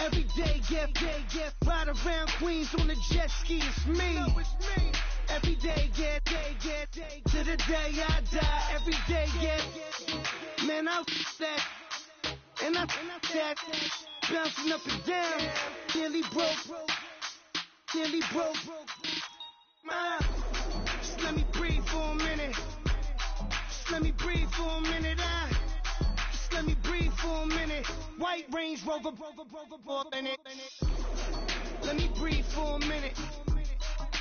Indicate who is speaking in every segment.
Speaker 1: Every day, ride around Queens on the jet ski, it's me. Every day, get to the day I die. Every day, man, I that, and I that, bouncing up and down, nearly broke. Just let me breathe for a minute. Just let me breathe for a minute. Just let me breathe for a minute. White Range Rover, in it. Let me breathe for a minute.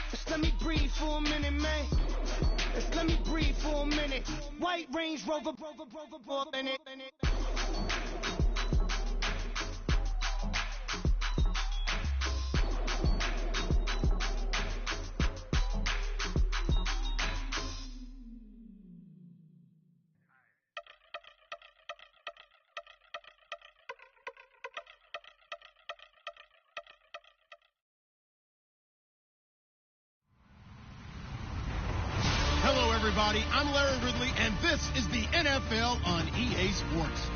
Speaker 1: Just let me breathe for a minute, man. Just let me breathe for a minute. White Range Rover, in it.
Speaker 2: Everybody, I'm Larry Ridley, and this is the NFL on EA Sports.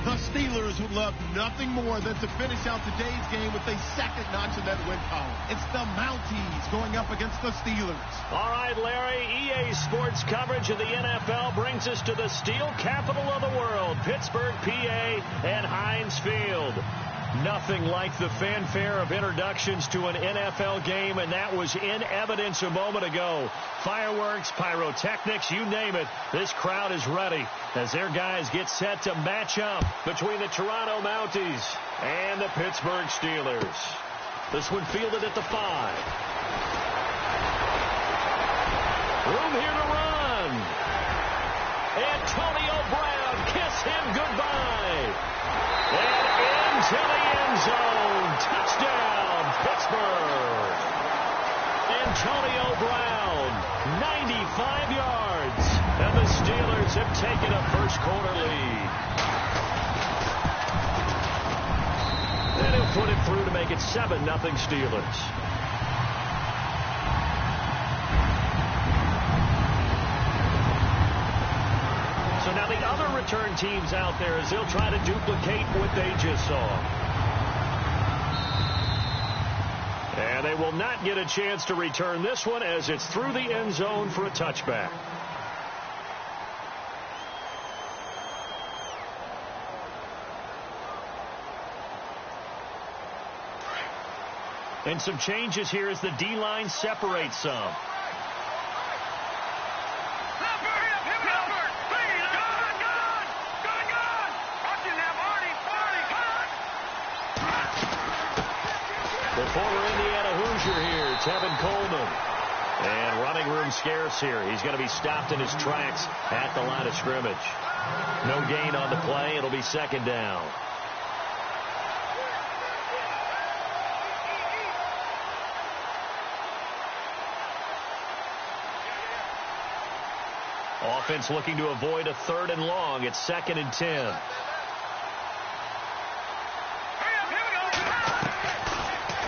Speaker 2: The Steelers would love nothing more than to finish out today's game with a second notch in that win column. It's the Mounties going up against the Steelers.
Speaker 3: All right, Larry, EA Sports coverage of the NFL brings us to the steel capital of the world, Pittsburgh, PA, and Heinz Field. Nothing like the fanfare of introductions to an NFL game, and that was in evidence a moment ago. Fireworks, pyrotechnics, you name it. This crowd is ready as their guys get set to match up between the Toronto Mounties and the Pittsburgh Steelers. This one fielded at the 5. Room here to run. Antonio Brown, kiss him goodbye. And into the end zone. Touchdown, Pittsburgh. Antonio Brown, 95 yards. And the Steelers have taken a first quarter lead. And he'll put it through to make it 7-0 Steelers. So now the other return teams out there as they'll try to duplicate what they just saw. And they will not get a chance to return this one as it's through the end zone for a touchback. And some changes here as the D-line separates some. The former Indiana Hoosier here, Tevin Coleman. And running room scarce here. He's going to be stopped in his tracks at the line of scrimmage. No gain on the play. It'll be second down. Offense looking to avoid a 3rd and long. It's 2nd and 10.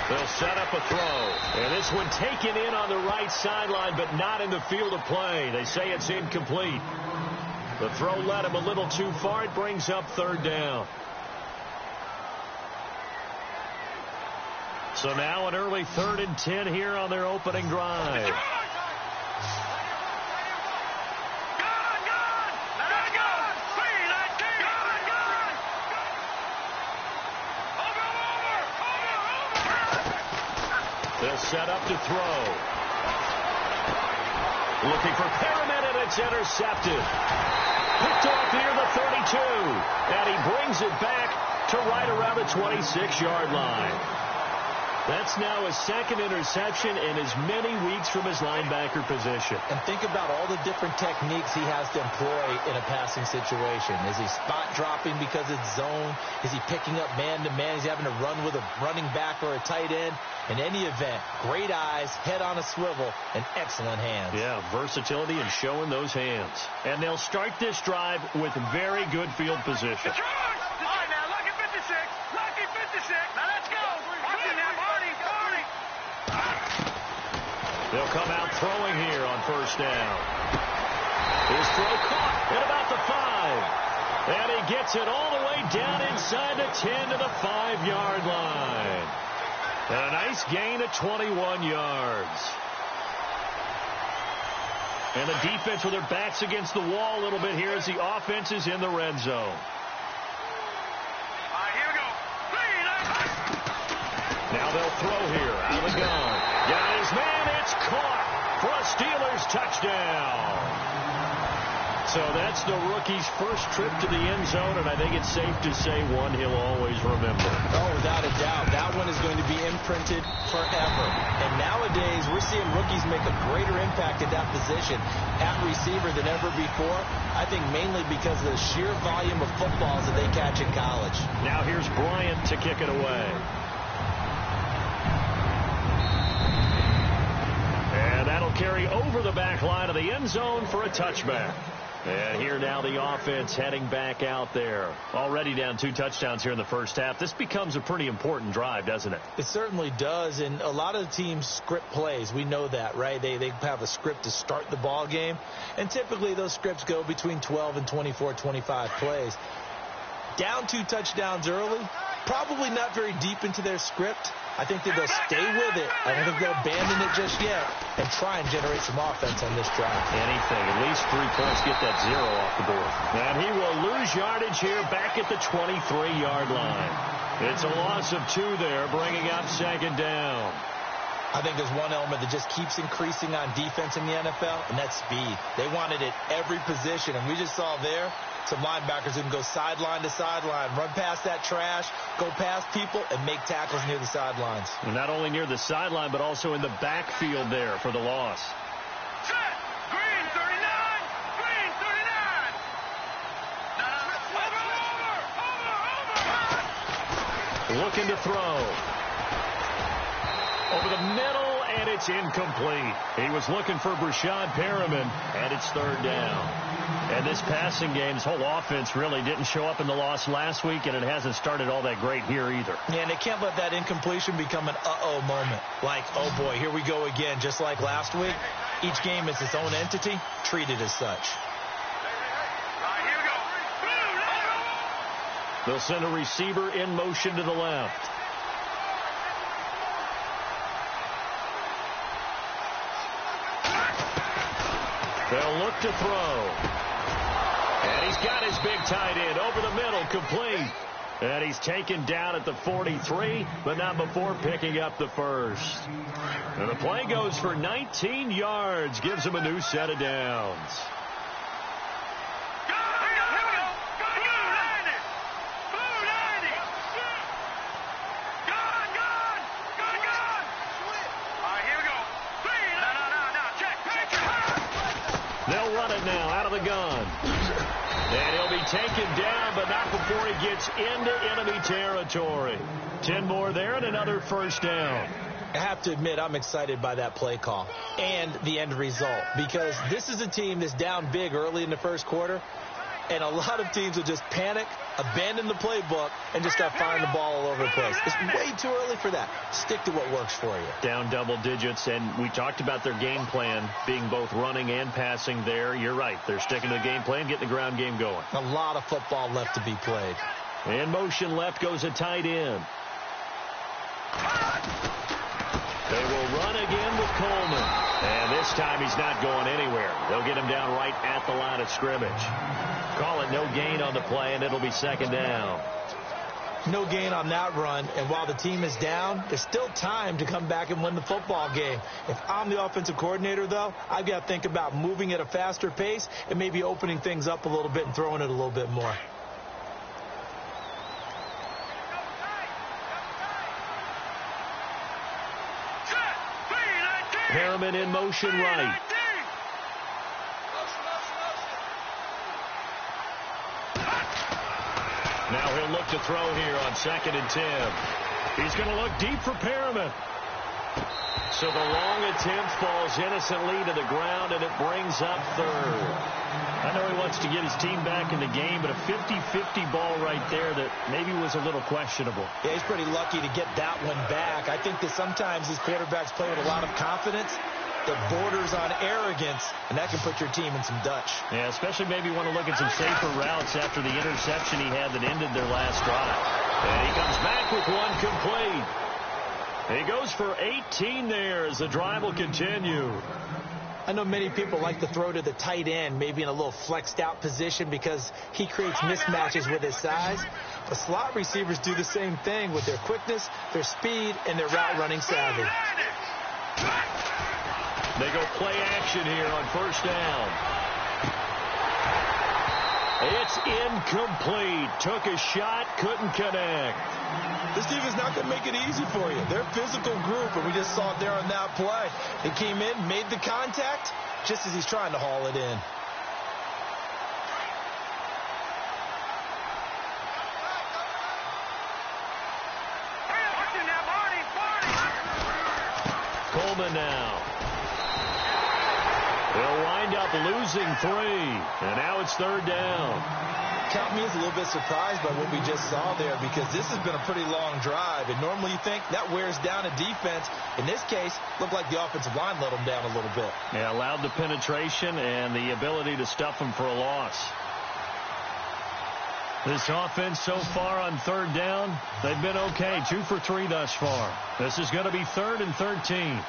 Speaker 3: They'll set up a throw. And this one taken in on the right sideline, but not in the field of play. They say it's incomplete. The throw led him a little too far. It brings up 3rd down. So now an early 3rd and 10 here on their opening drive. They'll set up to throw. Looking for Perriman, and it's intercepted. Picked off near the 32. And he brings it back to right around the 26-yard line. That's now his 2nd interception in as many weeks from his linebacker position.
Speaker 4: And think about all the different techniques he has to employ in a passing situation. Is he spot dropping because it's zone? Is he picking up man-to-man? He's having to run with a running back or a tight end. In any event, great eyes, head on a swivel, and excellent hands.
Speaker 3: Yeah, versatility and showing those hands. And they'll start this drive with very good field position.
Speaker 5: All right, now, lucky 56. Lucky 56. Now, let's go. Watching that, Marty.
Speaker 3: They'll come out throwing here on 1st down. His throw caught at about the 5. And he gets it all the way down inside the 10 to the 5-yard line. And a nice gain of 21 yards. And the defense with their backs against the wall a little bit here as the offense is in the red zone.
Speaker 5: Here we go.
Speaker 3: Now they'll throw here out of the gun. Got his man. It's caught for a Steelers touchdown. So that's the rookie's first trip to the end zone, and I think it's safe to say one he'll always remember.
Speaker 4: Oh, without a doubt. That one is going to be imprinted forever. And nowadays, we're seeing rookies make a greater impact at that position at receiver than ever before. I think mainly because of the sheer volume of footballs that they catch in college.
Speaker 3: Now here's Bryant to kick it away. And that'll carry over the back line of the end zone for a touchback. And here now the offense heading back out there. Already down 2 touchdowns here in the first half. This becomes a pretty important drive, doesn't it?
Speaker 4: It certainly does, and a lot of the teams script plays. We know that, right? They have a script to start the ball game, and typically those scripts go between 12 and 24, 25 plays. Down 2 touchdowns early, probably not very deep into their script. I think that they'll stay with it. I don't think they'll abandon it just yet and try and generate some offense on this drive.
Speaker 3: Anything. At least 3 points. Get that 0 off the board. And he will lose yardage here back at the 23-yard line. It's a loss of 2 there, bringing up second down.
Speaker 4: I think there's one element that just keeps increasing on defense in the NFL, and that's speed. They want it at every position, and we just saw there some linebackers who can go sideline to sideline, run past that trash, go past people, and make tackles near the sidelines.
Speaker 3: And not only near the sideline, but also in the backfield there for the loss.
Speaker 5: Set. Green 39. Green 39. Over.
Speaker 3: Looking to throw. Over the middle, and it's incomplete. He was looking for Brashad Perriman, and it's 3rd down. And this passing game's whole offense really didn't show up in the loss last week, and it hasn't started all that great here either.
Speaker 4: Yeah, and they can't let that incompletion become an uh-oh moment. Like, oh boy, here we go again. Just like last week, each game is its own entity, treated as such.
Speaker 5: Here we go.
Speaker 3: They'll send a receiver in motion to the left. They'll look to throw. And he's got his big tight end over the middle, complete. And he's taken down at the 43, but not before picking up the first. And the play goes for 19 yards, gives him a new set of downs. They'll run it now out of the gun. And he'll be taken down, but not before he gets into enemy territory. 10 more there and another first down.
Speaker 4: I have to admit, I'm excited by that play call and the end result, because this is a team that's down big early in the first quarter, and a lot of teams will just panic, abandon the playbook, and just start firing the ball all over the place. It's way too early for that. Stick to what works for you.
Speaker 3: Down double digits, and we talked about their game plan being both running and passing there. You're right. They're sticking to the game plan, getting the ground game going.
Speaker 4: A lot of football left to be played.
Speaker 3: In motion left goes a tight end. They will run again with Coleman. And this time he's not going anywhere. They'll get him down right at the line of scrimmage. Call it no gain on the play, and it'll be second down.
Speaker 4: No gain on that run, and while the team is down, there's still time to come back and win the football game. If I'm the offensive coordinator, though, I've got to think about moving at a faster pace and maybe opening things up a little bit and throwing it a little bit more.
Speaker 3: Perriman in motion right. Now he'll look to throw here on 2nd and 10. He's going to look deep for Perriman. So the long attempt falls innocently to the ground, and it brings up 3rd. I know he wants to get his team back in the game, but a 50-50 ball right there that maybe was a little questionable.
Speaker 4: Yeah, he's pretty lucky to get that one back. I think that sometimes these quarterbacks play with a lot of confidence, that borders on arrogance, and that can put your team in some Dutch.
Speaker 3: Yeah, especially maybe you want to look at some safer routes after the interception he had that ended their last drive. And he comes back with one complete. He goes for 18 there as the drive will continue.
Speaker 4: I know many people like to throw to the tight end, maybe in a little flexed out position because he creates mismatches with his size. But slot receivers do the same thing with their quickness, their speed, and their route running savvy.
Speaker 3: They go play action here on first down. It's incomplete. Took a shot, couldn't connect.
Speaker 4: This defense not going to make it easy for you. They're a physical group, and we just saw it there on that play. He came in, made the contact, just as he's trying to haul it in.
Speaker 3: Coleman now. They'll wind up losing 3, and now it's third down.
Speaker 4: Count me as a little bit surprised by what we just saw there because this has been a pretty long drive, and normally you think that wears down a defense. In this case, looked like the offensive line let them down a little bit.
Speaker 3: Yeah, allowed the penetration and the ability to stuff them for a loss. This offense so far on third down, they've been okay. 2 for 3 thus far. This is going to be 3rd and 13.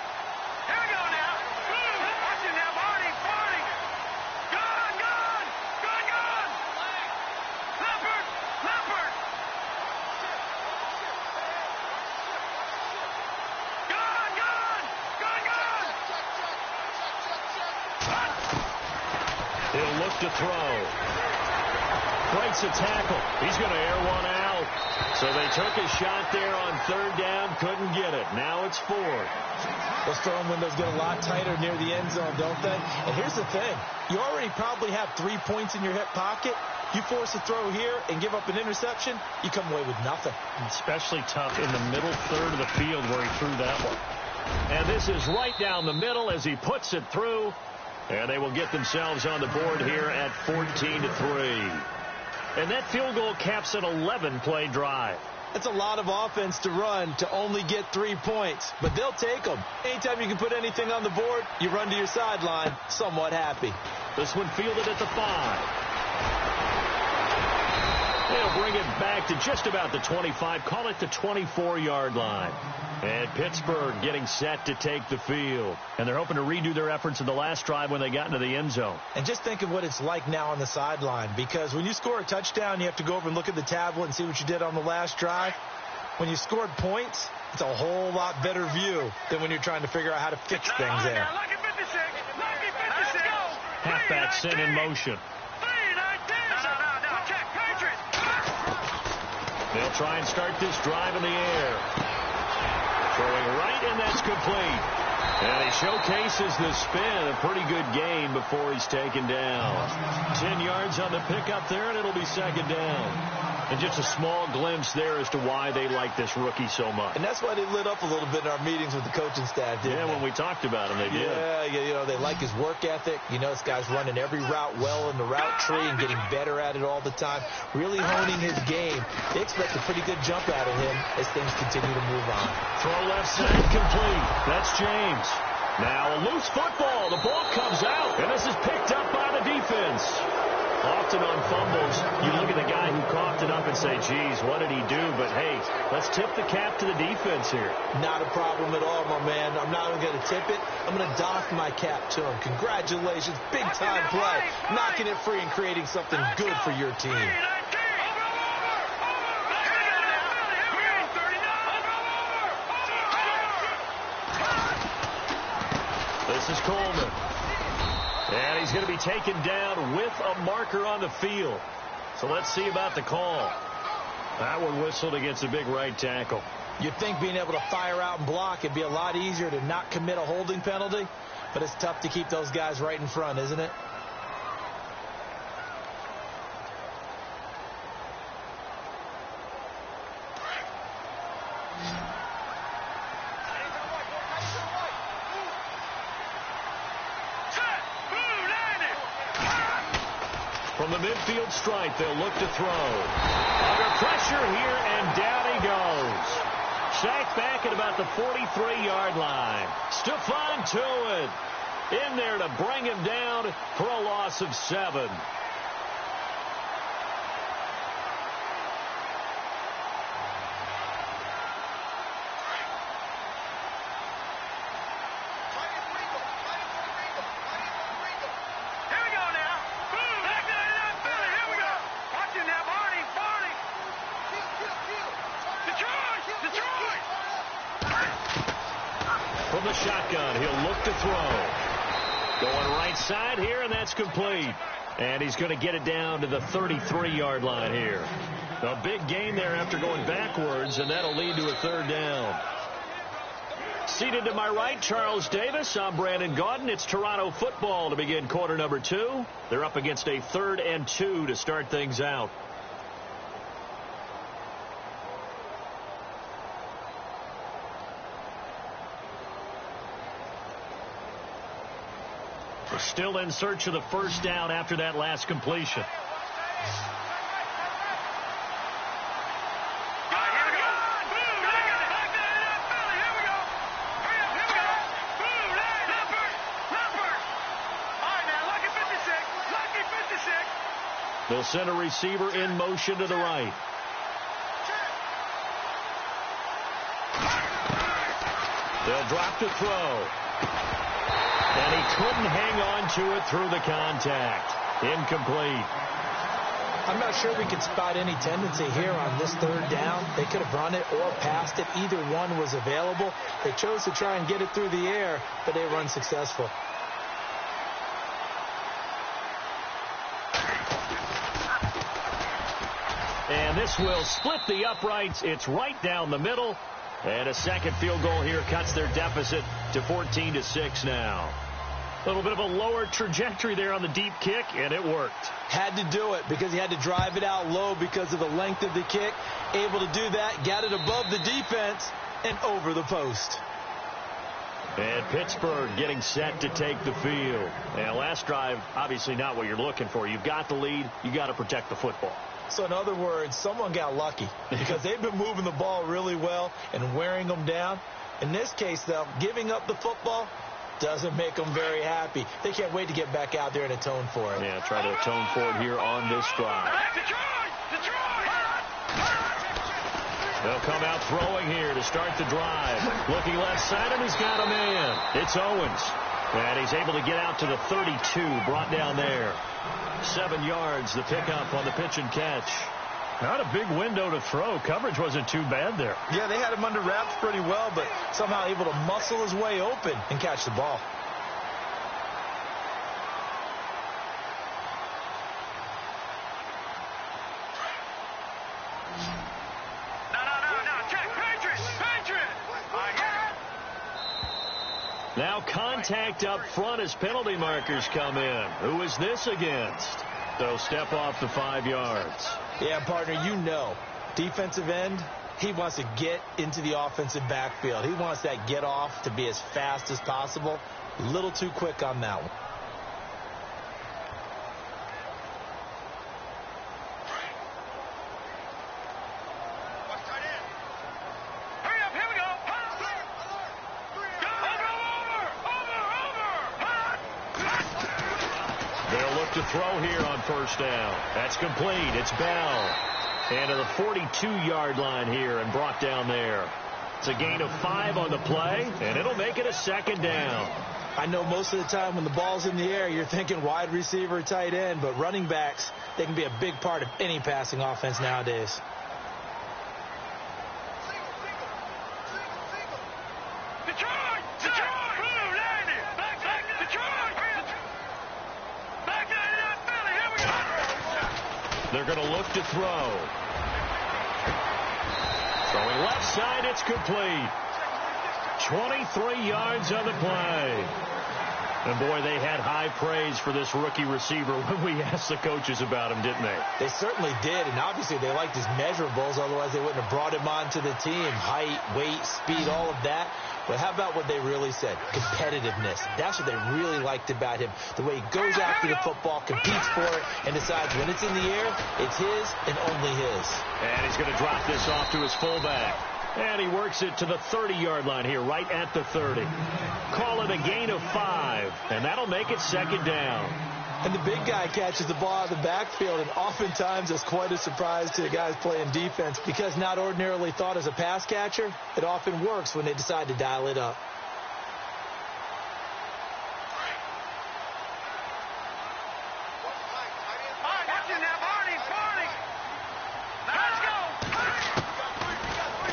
Speaker 3: He'll look to throw. Breaks a tackle. He's going to air one out. So they took a shot there on third down. Couldn't get it. Now it's 4.
Speaker 4: Those throwing windows get a lot tighter near the end zone, don't they? And here's the thing. You already probably have 3 points in your hip pocket. You force a throw here and give up an interception, you come away with nothing.
Speaker 3: Especially tough in the middle third of the field where he threw that one. And this is right down the middle as he puts it through. And they will get themselves on the board here at 14-3. And that field goal caps an 11-play drive.
Speaker 4: That's a lot of offense to run to only get 3 points, but they'll take them. Anytime you can put anything on the board, you run to your sideline somewhat happy.
Speaker 3: This one fielded at the 5. They'll bring it back to just about the 25, call it the 24-yard line. And Pittsburgh getting set to take the field. And they're hoping to redo their efforts in the last drive when they got into the end zone.
Speaker 4: And just think of what it's like now on the sideline, because when you score a touchdown, you have to go over and look at the tablet and see what you did on the last drive. When you scored points, it's a whole lot better view than when you're trying to figure out how to fix things there.
Speaker 3: Halfback sent in motion. They'll try and start this drive in the air. Throwing right, and that's complete. And he showcases the spin. A pretty good gain before he's taken down. 10 yards on the pickup there, and it'll be second down. And just a small glimpse there as to why they like this rookie so much.
Speaker 4: And that's why they lit up a little bit in our meetings with the coaching staff, didn't they?
Speaker 3: When we talked about him, they did.
Speaker 4: Yeah, they like his work ethic. You know, this guy's running every route well in the route tree and getting better at it all the time. Really honing his game. They expect a pretty good jump out of him as things continue to move on.
Speaker 3: Throw left side complete. That's James. Now a loose football. The ball comes out, and this is picked up by the defense. Often on fumbles, you look at the guy who coughed it up and say, geez, what did he do? But, hey, let's tip the cap to the defense here.
Speaker 4: Not a problem at all, my man. I'm not even going to tip it. I'm going to doff my cap to him. Congratulations. Big-time play. Knocking it free and creating something good for your team.
Speaker 3: This is Coleman. And he's going to be taken down with a marker on the field. So let's see about the call. That one whistled against a big right tackle.
Speaker 4: You'd think being able to fire out and block would be a lot easier to not commit a holding penalty, but it's tough to keep those guys right in front, isn't it?
Speaker 3: From the midfield stripe, they'll look to throw. Under pressure here, and down he goes. Sacked back at about about the 43-yard line. Stephon Tuitt in there to bring him down for a loss of 7. From the shotgun, he'll look to throw. Going right side here, and that's complete. And he's going to get it down to the 33-yard line here. A big gain there after going backwards, and that'll lead to a 3rd down. Seated to my right, Charles Davis. I'm Brandon Gaudin. It's Toronto football to begin quarter number 2. They're up against a 3rd and 2 to start things out. Still in search of the 1st down after that last completion. They'll send a receiver in motion to the right. They'll drop to throw. And he couldn't hang on to it through the contact. Incomplete.
Speaker 4: I'm not sure we could spot any tendency here on this 3rd down. They could have run it or passed it. Either one was available. They chose to try and get it through the air, but they were unsuccessful.
Speaker 3: And this will split the uprights. It's right down the middle. And a second field goal here cuts their deficit to 14-6 now. A little bit of a lower trajectory there on the deep kick, and it worked.
Speaker 4: Had to do it because he had to drive it out low because of the length of the kick. Able to do that, got it above the defense, and over the post.
Speaker 3: And Pittsburgh getting set to take the field. And last drive, obviously not what you're looking for. You've got the lead. You got to protect the football.
Speaker 4: So in other words, someone got lucky because they've been moving the ball really well and wearing them down. In this case, though, giving up the football doesn't make them very happy. They can't wait to get back out there and atone for it.
Speaker 3: Yeah, try to atone for it here on this drive. They'll come out throwing here to start the drive. Looking left side, and he's got a man. It's Owens. And he's able to get out to the 32, brought down there. 7 yards, the pickup on the pitch and catch. Not a big window to throw. Coverage wasn't too bad there.
Speaker 4: Yeah, they had him under wraps pretty well, but somehow able to muscle his way open and catch the ball.
Speaker 3: Now contact up front as penalty markers come in. Who is this against? So step off the 5 yards.
Speaker 4: Yeah, partner, you know, defensive end, he wants to get into the offensive backfield. He wants that get off to be as fast as possible. A little too quick on that one.
Speaker 3: To throw here on 1st down. That's complete. It's Bell. And to the 42-yard line here and brought down there. It's a gain of 5 on the play, and it'll make it a 2nd down.
Speaker 4: I know most of the time when the ball's in the air, you're thinking wide receiver, tight end, but running backs, they can be a big part of any passing offense nowadays.
Speaker 3: They're going to look to throw. Throwing left side, it's complete. 23 yards on the play. And, boy, they had high praise for this rookie receiver when we asked the coaches about him, didn't they?
Speaker 4: They certainly did, and obviously they liked his measurables. Otherwise, they wouldn't have brought him onto the team. Height, weight, speed, all of that. But how about what they really said? Competitiveness. That's what they really liked about him. The way he goes after the football, competes for it, and decides when it's in the air, it's his and only his.
Speaker 3: And he's going to drop this off to his fullback. And he works it to the 30-yard line here, right at the 30. Call it a gain of 5, and that'll make it second down.
Speaker 4: And the big guy catches the ball out of the backfield, and oftentimes it's quite a surprise to the guys playing defense because not ordinarily thought as a pass catcher, it often works when they decide to dial it up.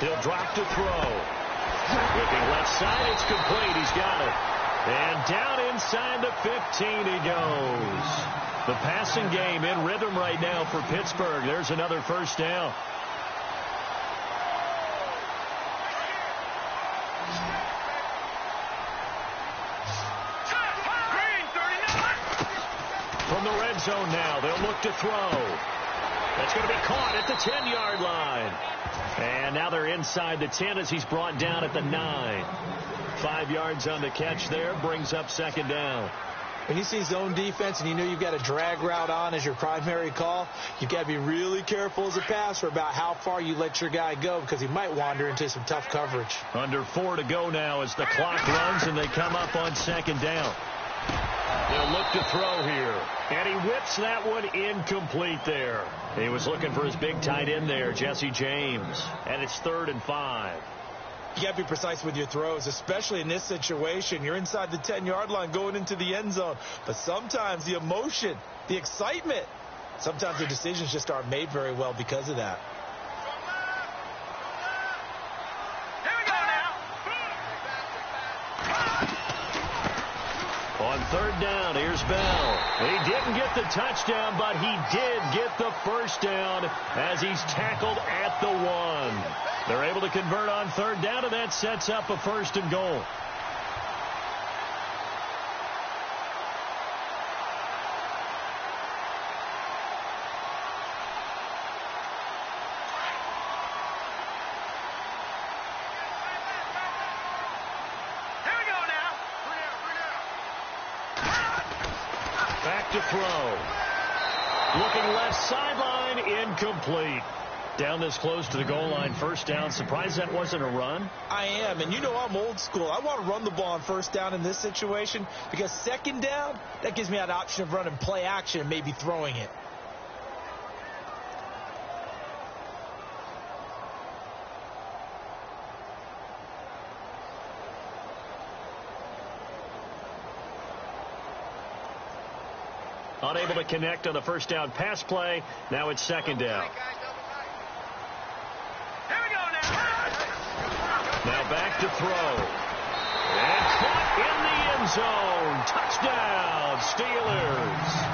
Speaker 3: He'll drop to throw. Looking left side, it's complete. He's got it. And down inside the 15 he goes. The passing game in rhythm right now for Pittsburgh. There's another first down. From the red zone now, they'll look to throw. That's going to be caught at the 10-yard line. And now they're inside the 10 as he's brought down at the 9. 5 yards on the catch there, brings up second down.
Speaker 4: When you see zone defense and you know you've got a drag route on as your primary call, you've got to be really careful as a passer about how far you let your guy go because he might wander into some tough coverage.
Speaker 3: Under 4 to go now as the clock runs and they come up on second down. They'll look to throw here. And he whips that one incomplete there. He was looking for his big tight end there, Jesse James. And it's 3rd and 5.
Speaker 4: You got to be precise with your throws, especially in this situation. You're inside the 10-yard line going into the end zone. But sometimes the emotion, the excitement, sometimes the decisions just aren't made very well because of that.
Speaker 3: On 3rd down, here's Bell. He didn't get the touchdown, but he did get the first down as he's tackled at the 1. They're able to convert on 3rd down, and that sets up a 1st and goal. To throw. Looking left sideline, incomplete. Down this close to the goal line, 1st down. Surprised that wasn't a run?
Speaker 4: I am, and you know I'm old school. I want to run the ball on 1st down in this situation because 2nd down, that gives me an option of running play action and maybe throwing it.
Speaker 3: Unable to connect on the 1st down pass play. Now it's 2nd down. Now back to throw. And caught in the end zone. Touchdown, Steelers.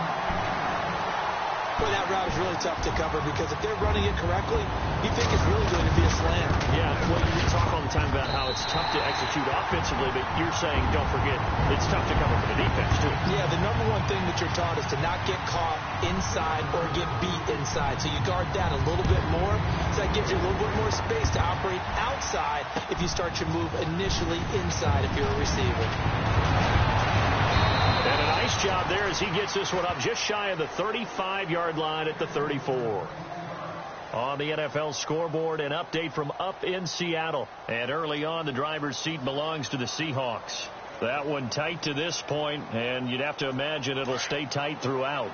Speaker 4: Boy, that route is really tough to cover because if they're running it correctly, you think it's really going to be a slant.
Speaker 3: Yeah, well, you talk all the time about how it's tough to execute offensively, but you're saying, don't forget, it's tough to cover for the defense, too.
Speaker 4: Yeah, the number one thing that you're taught is to not get caught inside or get beat inside. So you guard that a little bit more. So that gives you a little bit more space to operate outside if you start your move initially inside if you're a receiver.
Speaker 3: And a nice job there as he gets this one up just shy of the 35-yard line at the 34. On the NFL scoreboard, an update from up in Seattle. And early on, the driver's seat belongs to the Seahawks. That one tight to this point, and you'd have to imagine it'll stay tight throughout.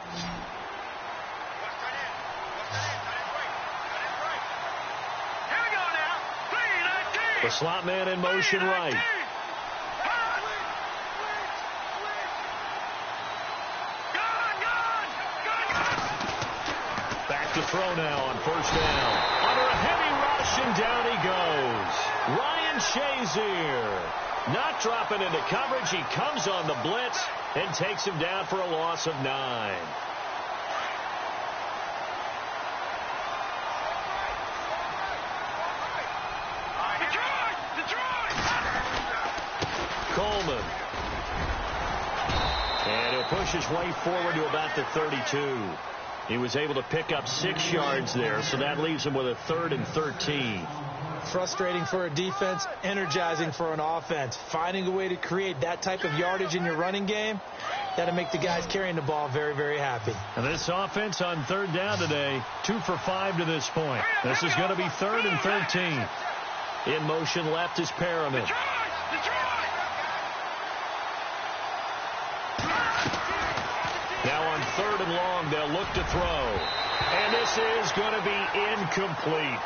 Speaker 3: The slot man in motion right. To throw now on 1st down. Under a heavy rush, and down he goes. Ryan Shazier not dropping into coverage. He comes on the blitz and takes him down for a loss of 9. Coleman. And he'll push his way forward to about the 32. He was able to pick up 6 yards there, so that leaves him with a 3rd and 13.
Speaker 4: Frustrating for a defense, energizing for an offense. Finding a way to create that type of yardage in your running game, that'll make the guys carrying the ball very, very happy.
Speaker 3: And this offense on 3rd down today, 2 for 5 to this point. This is going to be 3rd and 13. In motion left is Perriman. Now on 3rd and long, they'll look to throw. And this is going to be incomplete.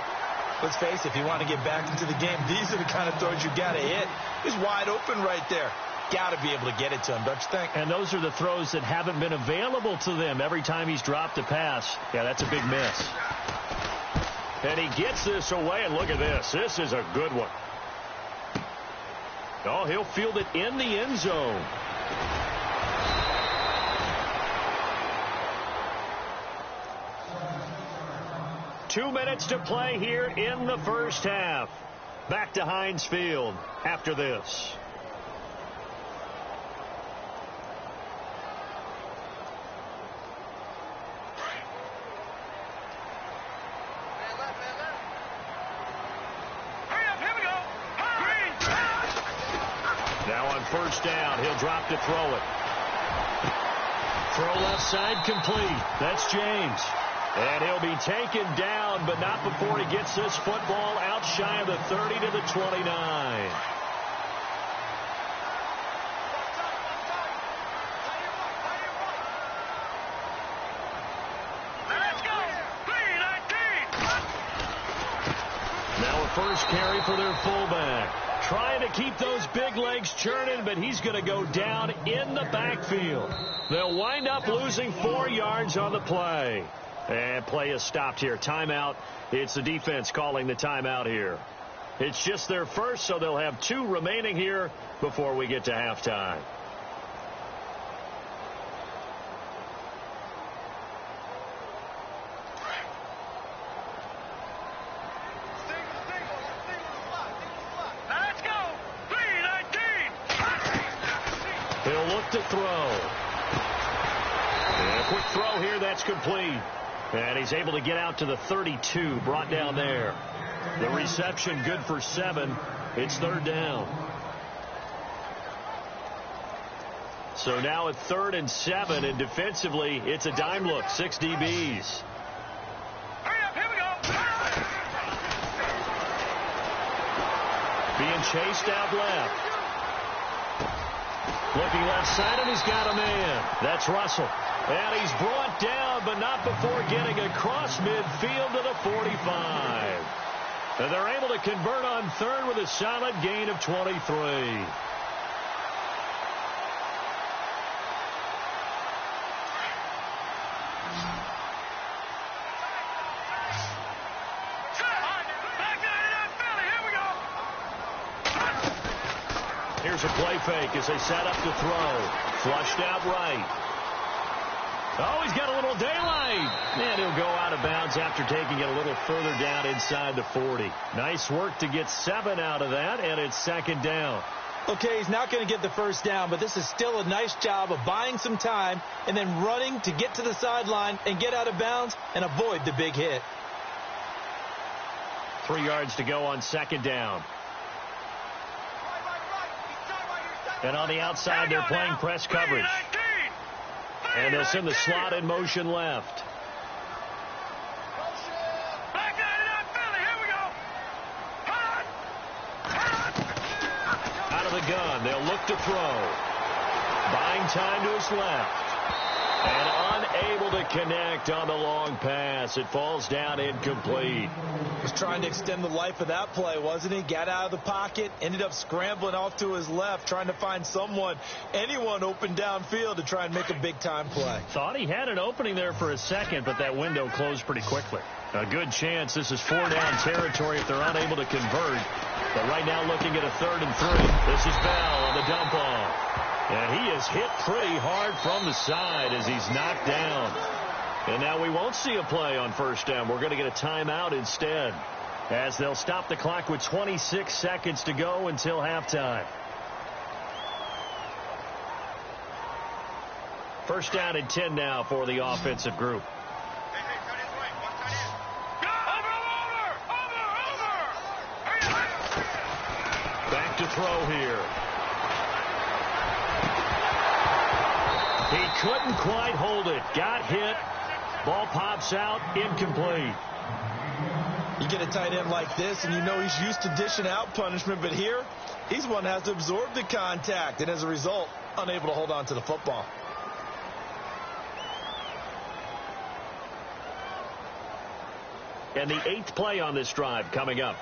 Speaker 4: Let's face it, if you want to get back into the game, these are the kind of throws you got to hit. He's wide open right there. Got to be able to get it to him, don't you think?
Speaker 3: And those are the throws that haven't been available to them every time he's dropped a pass. Yeah, that's a big miss. And he gets this away, and look at this. This is a good one. Oh, he'll field it in the end zone. Two minutes to play here in the first half. Back to Heinz Field after this. Now on 1st down, he'll drop to throw it. Throw left side complete. That's James. And he'll be taken down, but not before he gets this football out shy of the 30 to the 29.
Speaker 5: Let's go. 3-19.
Speaker 3: Now a first carry for their fullback. Trying to keep those big legs churning, but he's going to go down in the backfield. They'll wind up losing 4 yards on the play. And play is stopped here. Timeout. It's the defense calling the timeout here. It's just their first, so they'll have 2 remaining here before we get to halftime.
Speaker 5: Let's go. 3-19.
Speaker 3: He'll look to throw. And a quick throw here. That's complete. And he's able to get out to the 32, brought down there. The reception good for 7. It's 3rd down. So now at 3rd and 7, and defensively, it's a dime look, 6 DBs.
Speaker 5: Hurry up, here we go.
Speaker 3: Being chased out left. Looking left side, and he's got a man. That's Russell. And he's brought down, but not before getting across midfield to the 45. And they're able to convert on 3rd with a solid gain of 23. Here's a play fake as they set up to throw. Flushed out right. Oh, he's got a little daylight. And he'll go out of bounds after taking it a little further down inside the 40. Nice work to get 7 out of that, and it's 2nd down.
Speaker 4: Okay, he's not going to get the first down, but this is still a nice job of buying some time and then running to get to the sideline and get out of bounds and avoid the big hit.
Speaker 3: 3 yards to go on 2nd down. And on the outside, they're playing press coverage. And they'll send the slot in motion left. Out of the gun, they'll look to throw. Buying time to his left. And unable to connect on the long pass. It falls down incomplete.
Speaker 4: Was trying to extend the life of that play, wasn't he? Got out of the pocket, ended up scrambling off to his left, trying to find anyone open downfield to try and make a big-time play.
Speaker 3: Thought he had an opening there for a second, but that window closed pretty quickly. A good chance this is 4-down territory if they're unable to convert. But right now looking at a 3rd and 3. This is Bell on the dump off. And he is hit pretty hard from the side as he's knocked down. And now we won't see a play on 1st down. We're going to get a timeout instead, as they'll stop the clock with 26 seconds to go until halftime. 1st down and 10 now for the offensive group. Back to throw here. He couldn't quite hold it. Got hit. Ball pops out. Incomplete.
Speaker 4: You get a tight end like this, and you know he's used to dishing out punishment, but here, he's one that has to absorb the contact, and as a result, unable to hold on to the football.
Speaker 3: And the 8th play on this drive coming up.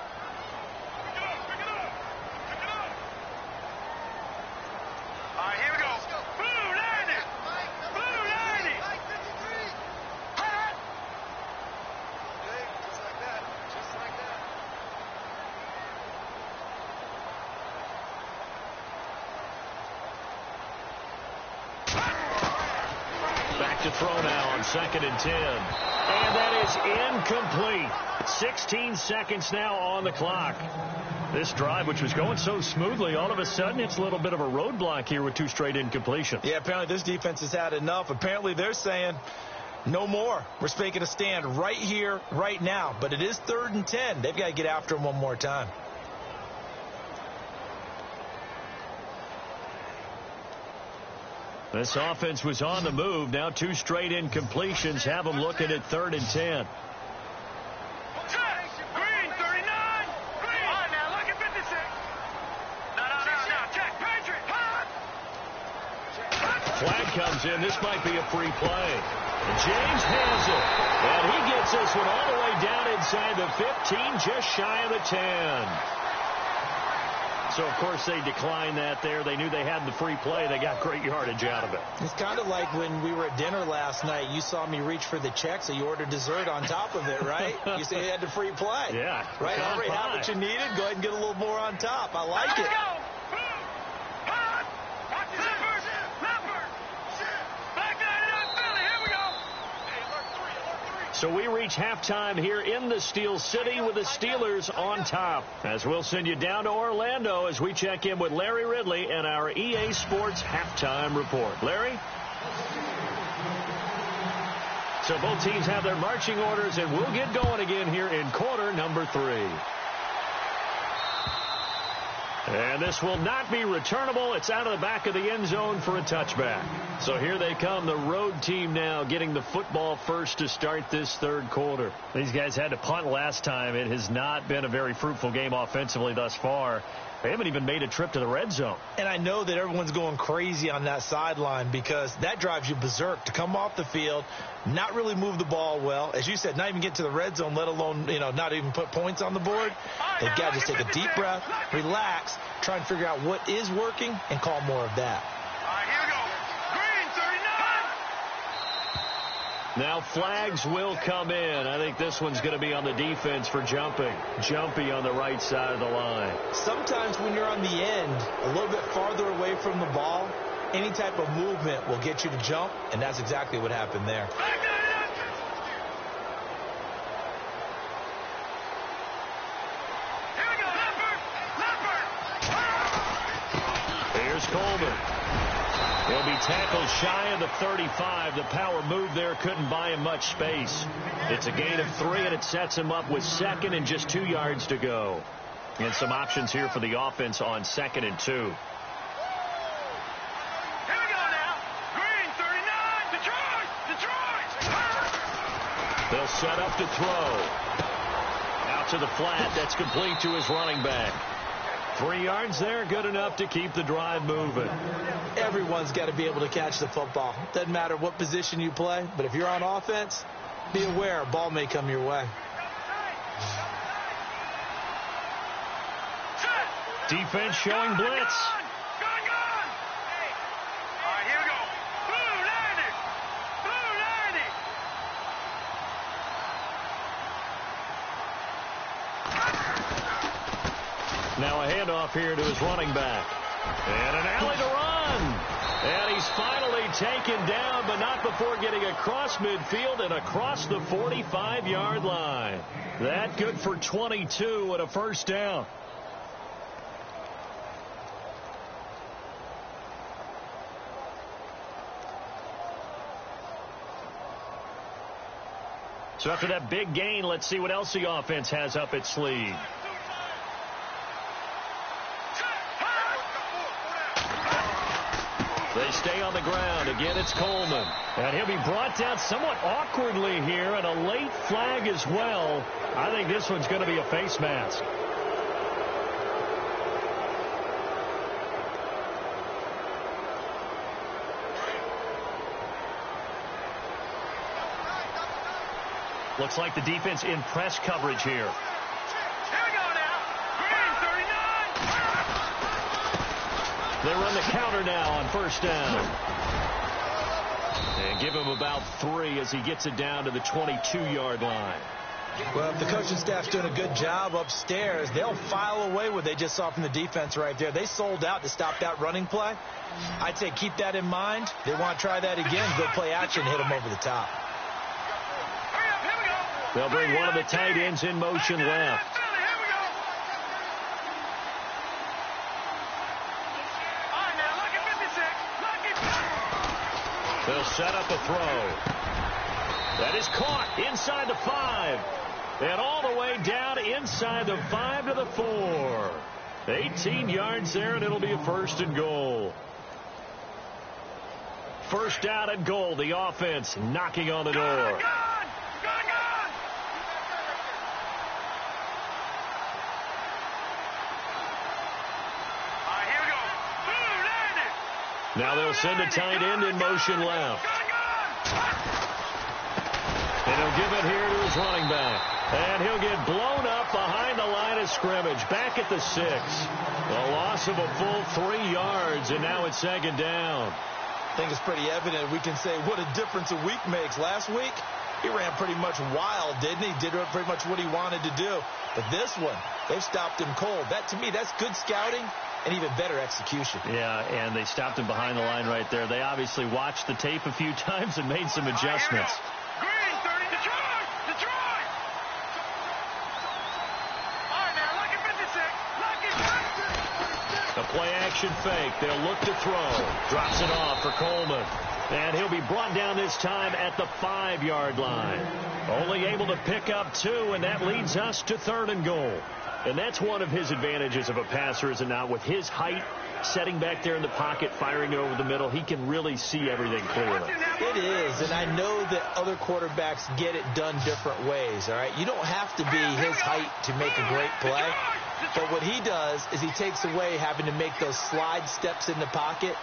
Speaker 3: To throw now on 2nd and 10. And that is incomplete. 16 seconds now on the clock. This drive, which was going so smoothly, all of a sudden it's a little bit of a roadblock here with 2 straight incompletions.
Speaker 4: Yeah, apparently this defense has had enough. Apparently they're saying no more. We're making a stand right here, right now. But it is 3rd and 10. They've got to get after him one more time.
Speaker 3: This offense was on the move. Now 2 straight incompletions have them looking at 3rd and 10.
Speaker 5: Green, 39. Green. All right, now look at 56. No. Check. Patriot.
Speaker 3: Flag comes in. This might be a free play. And James has it. And he gets this one all the way down inside the 15, just shy of the 10. So, of course, they declined that there. They knew they had the free play. They got great yardage out of it.
Speaker 4: It's kind of like when we were at dinner last night. You saw me reach for the check, so you ordered dessert on top of it, right? You said you had the free play.
Speaker 3: Yeah.
Speaker 4: Right? Already had what you needed. Go ahead and get a little more on top. I like it.
Speaker 3: So we reach halftime here in the Steel City with the Steelers on top. As we'll send you down to Orlando as we check in with Larry Ridley and our EA Sports halftime report. Larry? So both teams have their marching orders, and we'll get going again here in quarter number 3. And this will not be returnable. It's out of the back of the end zone for a touchback. So here they come, the road team now getting the football first to start this 3rd quarter. These guys had to punt last time. It has not been a very fruitful game offensively thus far. They haven't even made a trip to the red zone.
Speaker 4: And I know that everyone's going crazy on that sideline because that drives you berserk to come off the field, not really move the ball well. As you said, not even get to the red zone, let alone, not even put points on the board. They've got to just take a deep breath, relax, try and figure out what is working, and call more of that.
Speaker 5: All right, here we go. Green, 39.
Speaker 3: Now flags will come in. I think this one's going to be on the defense for jumping. Jumpy on the right side of the line.
Speaker 4: Sometimes when you're on the end, a little bit farther away from the ball, any type of movement will get you to jump, and that's exactly what happened there.
Speaker 3: Here's Coleman. He'll be tackled shy of the 35. The power move there couldn't buy him much space. It's a gain of 3, and it sets him up with 2nd and just 2 yards to go. And some options here for the offense on 2nd and 2.
Speaker 5: Here we go now. Green, 39. Detroit.
Speaker 3: They'll set up to throw. Out to the flat. That's complete to his running back. 3 yards there, good enough to keep the drive moving.
Speaker 4: Everyone's got to be able to catch the football. Doesn't matter what position you play, but if you're on offense, be aware a ball may come your way.
Speaker 3: Defense showing blitz.
Speaker 5: All right, here we go. Blue 90.
Speaker 3: Now a handoff here to his running back. And an alley to run. And he's finally taken down, but not before getting across midfield and across the 45-yard line. That good for 22 and a first down. So after that big gain, let's see what else the offense has up its sleeve. They stay on the ground. Again, it's Coleman. And he'll be brought down somewhat awkwardly here, and a late flag as well. I think this one's going to be a face mask. Looks like the defense in press coverage here.
Speaker 5: Here we go now. Green, 39.
Speaker 3: They run the counter now on first down. And give him about 3 as he gets it down to the 22-yard line.
Speaker 4: Well, if the coaching staff's doing a good job upstairs, they'll file away what they just saw from the defense right there. They sold out to stop that running play. I'd say keep that in mind. They want to try that again. Go play action, hit them over the top.
Speaker 3: They'll bring one of the tight ends in motion left. They'll set up a throw. That is caught inside the 5. And all the way down inside the 5 to the 4. 18 yards there, and it'll be a first and goal. First down and goal. The offense knocking on the door. Now they'll send a tight end in motion left. And he'll give it here to his running back. And he'll get blown up behind the line of scrimmage. Back at the 6. A loss of a full 3 yards, and now it's second down.
Speaker 4: I think it's pretty evident. We can say what a difference a week makes. Last week, he ran pretty much wild, didn't he? Did pretty much what he wanted to do. But this one, they've stopped him cold. That, to me, that's good scouting. And even better execution.
Speaker 3: Yeah, and they stopped him behind the line right there. They obviously watched the tape a few times and made some adjustments.
Speaker 5: Green, 30, Detroit! Detroit! All right, now, lucky 56. Lucky 56.
Speaker 3: A play-action fake. They'll look to throw. Drops it off for Coleman. And he'll be brought down this time at the 5-yard line. Only able to pick up 2, and that leads us to third and goal. And that's one of his advantages of a passer, is it not? With his height, setting back there in the pocket, firing it over the middle, he can really see everything clearly.
Speaker 4: It is, and I know that other quarterbacks get it done different ways, all right? You don't have to be his height to make a great play. But what he does is he takes away having to make those slide steps in the pocket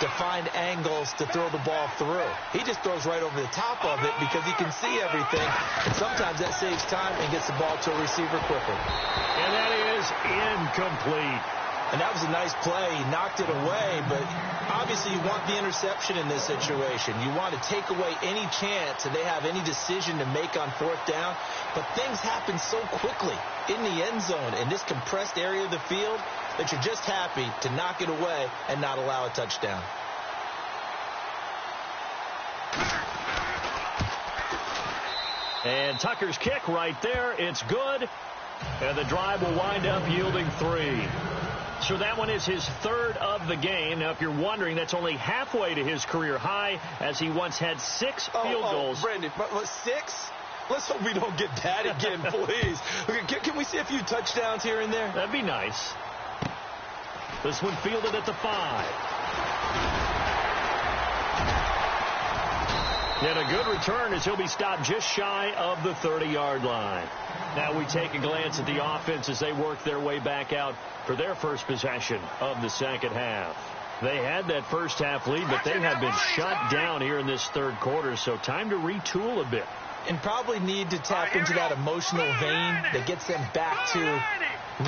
Speaker 4: to find angles to throw the ball through. He just throws right over the top of it because he can see everything. And sometimes that saves time and gets the ball to a receiver quicker.
Speaker 3: And that is incomplete.
Speaker 4: And that was a nice play. He knocked it away, but obviously you want the interception in this situation. You want to take away any chance that they have any decision to make on fourth down. But things happen so quickly in the end zone in this compressed area of the field that you're just happy to knock it away and not allow a touchdown.
Speaker 3: And Tucker's kick right there. It's good. And the drive will wind up yielding 3. So that one is his 3rd of the game. Now, if you're wondering, that's only halfway to his career high, as he once had 6 field goals.
Speaker 4: Brendan, but 6? Let's hope we don't get that again, please. Can we see a few touchdowns here and there?
Speaker 3: That'd be nice. This one fielded at the 5. And a good return as he'll be stopped just shy of the 30-yard line. Now we take a glance at the offense as they work their way back out for their first possession of the second half. They had that first half lead, but they have been shut down here in this third quarter, so time to retool a bit.
Speaker 4: And probably need to tap into that emotional vein that gets them back to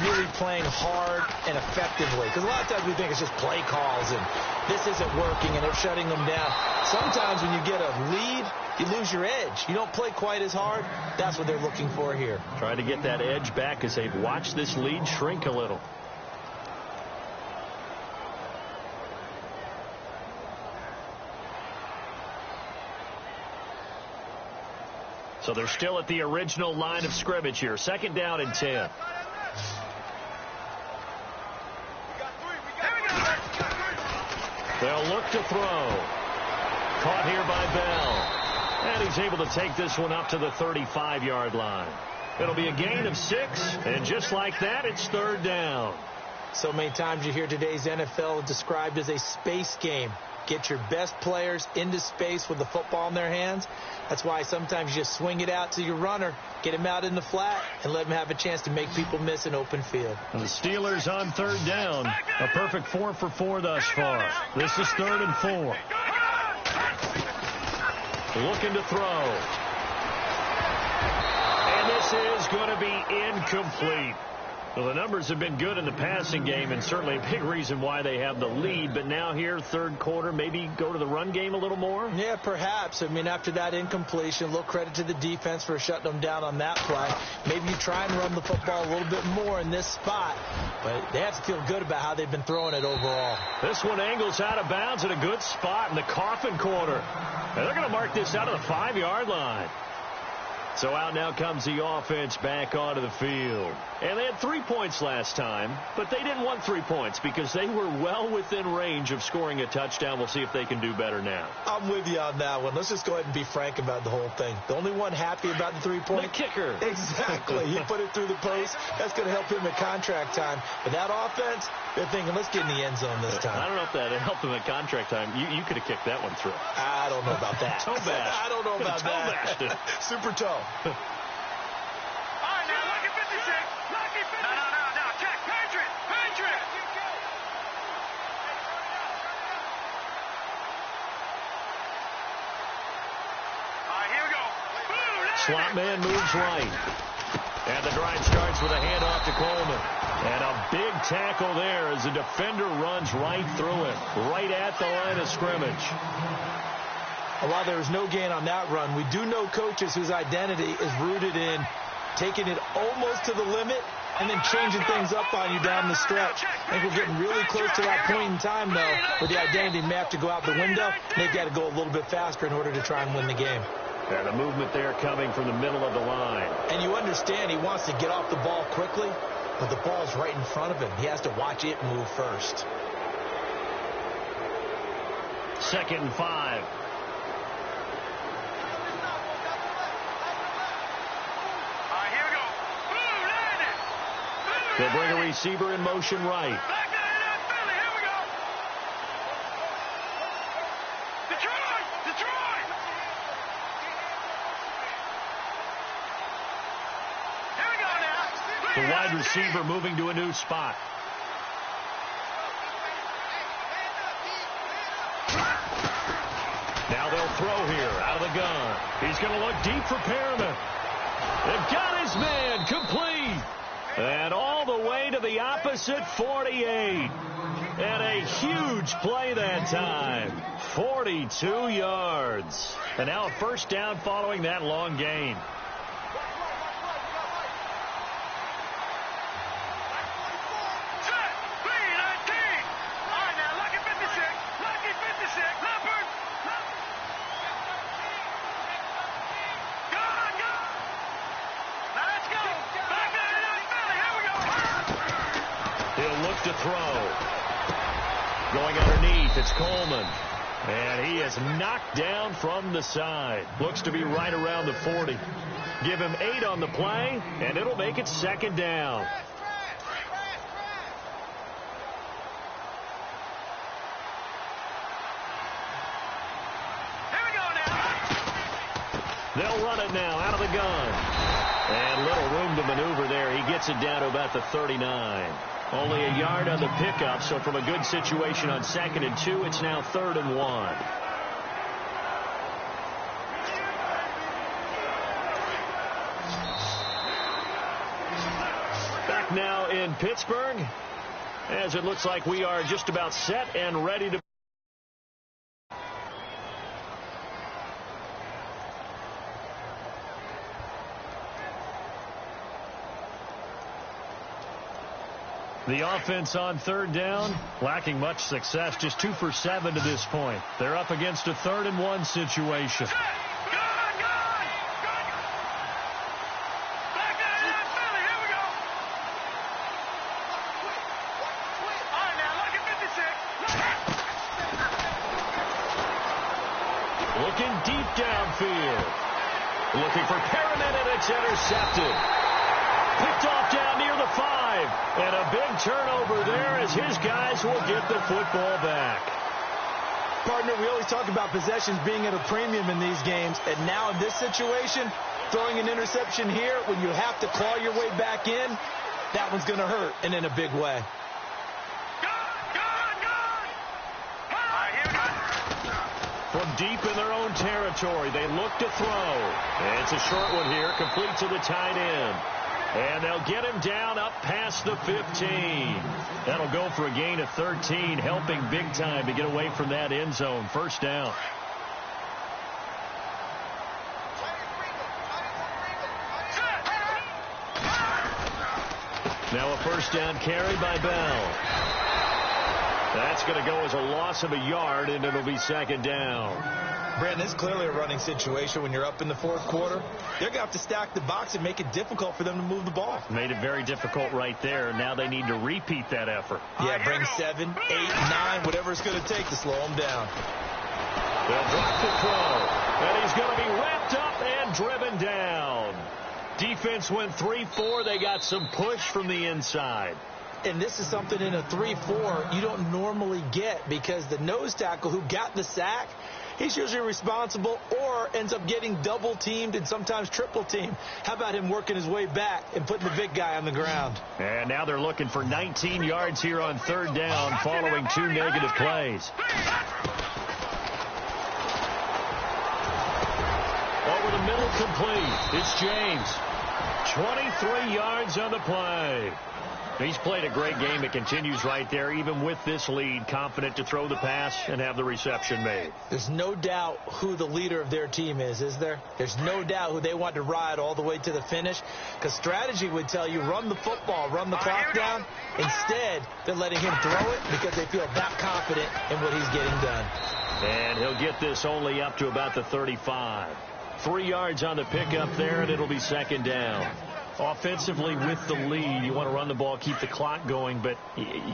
Speaker 4: really playing hard and effectively. Because a lot of times we think it's just play calls and this isn't working and they're shutting them down. Sometimes when you get a lead, you lose your edge. You don't play quite as hard. That's what they're looking for here.
Speaker 3: Trying to get that edge back as they've watched this lead shrink a little. So they're still at the original line of scrimmage here. Second down and 10. They'll look to throw. Caught here by Bell. And he's able to take this one up to the 35-yard line. It'll be a gain of 6, and just like that, it's third down.
Speaker 4: So many times you hear today's NFL described as a space game. get your best players into space with the football in their hands. That's why sometimes you just swing it out to your runner, get him out in the flat, and let him have a chance to make people miss an open field.
Speaker 3: The Steelers on third down. A perfect 4 for 4 thus far. This is 3rd and 4. Looking to throw. And this is going to be incomplete. Well, the numbers have been good in the passing game, and certainly a big reason why they have the lead. But now here, third quarter, maybe go to the run game a little more? Yeah, perhaps. I mean, after that incompletion, a little credit to the defense for shutting them down on that play. Maybe you try and run the football a little bit more in this spot. But they have to feel good about how they've been throwing it overall. This one angles out of bounds at a good spot in the coffin corner. And they're going to mark this out of the 5-yard line. So out now comes the offense back onto the field. And they had 3 points last time, but they didn't want 3 points because they were well within range of scoring a touchdown. We'll see if they can do better now. I'm with you on that one. Let's just go ahead and be frank about the whole thing. The only one happy about the 3-point? The kicker. Exactly. He put it through the post. That's going to help him at contract time. But that offense, they're thinking, let's get in the end zone this time. I don't know if that helped him at contract time. You could have kicked that one through. I don't know about that. Toe bash. I don't know about that. Super toe.
Speaker 5: All right, now, lucky 56. Lucky 56. No. Check. Patriot. All right, here we go.
Speaker 3: Slot man moves right. And the drive starts with a handoff to Coleman. And a big tackle there as the defender runs right through him, right at the line of scrimmage.
Speaker 4: While there was no gain on that run, we do know coaches whose identity is rooted in taking it almost to the limit and then changing things up on you down the stretch. I think we're getting really close to that point in time, though, where the identity may have to go out the window. They've got to go a little bit faster in order to try and win the game.
Speaker 3: And the movement there coming from the middle of the line.
Speaker 4: And you understand he wants to get off the ball quickly, but the ball's right in front of him. He has to watch it move first.
Speaker 3: 2nd and 5. They'll bring a receiver in motion right.
Speaker 5: Back to the Philly. Here we go. Detroit. Here we go now.
Speaker 3: The wide receiver moving to a new spot. Now they'll throw here out of the gun. He's going to look deep for Perriman. They've got his man complete. And all the way to the opposite 48. And a huge play that time. 42 yards. And now a first down following that long gain. To throw. Going underneath, it's Coleman. And he is knocked down from the side. Looks to be right around the 40. Give him 8 on the play, and it'll make it 2nd down.
Speaker 5: Here we go now.
Speaker 3: They'll run it now out of the gun. And little room to maneuver there. He gets it down to about the 39. Only a yard on the pickup, so from a good situation on 2nd and 2, it's now 3rd and 1. Back now in Pittsburgh, as it looks like we are just about set and ready to. The offense on 3rd down, lacking much success, just 2 for 7 to this point. They're up against a 3rd and 1 situation. Looking deep downfield. Looking for Perriman, and it's intercepted. Picked off down near the 5. And a big turnover there as his guys will get the football back.
Speaker 4: Partner, we always talk about possessions being at a premium in these games, and now in this situation, throwing an interception here when you have to claw your way back in, that one's going to hurt, and in a big way.
Speaker 3: From deep in their own territory, they look to throw. And it's a short one here, complete to the tight end. And they'll get him down up past the 15. That'll go for a gain of 13, helping big time to get away from that end zone. First down. Now a first down carry by Bell. That's going to go as a loss of a yard, and it'll be second down.
Speaker 4: Brandon, this is clearly a running situation when you're up in the fourth quarter. They're going to have to stack the box and make it difficult for them to move the ball.
Speaker 3: Made it very difficult right there. Now they need to repeat that effort.
Speaker 4: Yeah, bring 7, 8, 9, whatever it's going to take to slow them down.
Speaker 3: They'll drop the throw, and he's going to be wrapped up and driven down. Defense went 3-4. They got some push from the inside.
Speaker 4: And this is something in a 3-4 you don't normally get, because the nose tackle who got the sack, he's usually responsible or ends up getting double-teamed and sometimes triple-teamed. How about him working his way back and putting the big guy on the ground?
Speaker 3: And now they're looking for 19 yards here on third down following 2 negative plays. Over the middle, complete. It's James. 23 yards on the play. He's played a great game. It continues right there, even with this lead, confident to throw the pass and have the reception made.
Speaker 4: There's no doubt who the leader of their team is there? There's no doubt who they want to ride all the way to the finish, because strategy would tell you run the football, run the clock down. Instead, they're letting him throw it because they feel that confident in what he's getting done.
Speaker 3: And he'll get this only up to about the 35. 3 yards on the pickup there, and it'll be second down. Offensively, with the lead, you want to run the ball, keep the clock going, but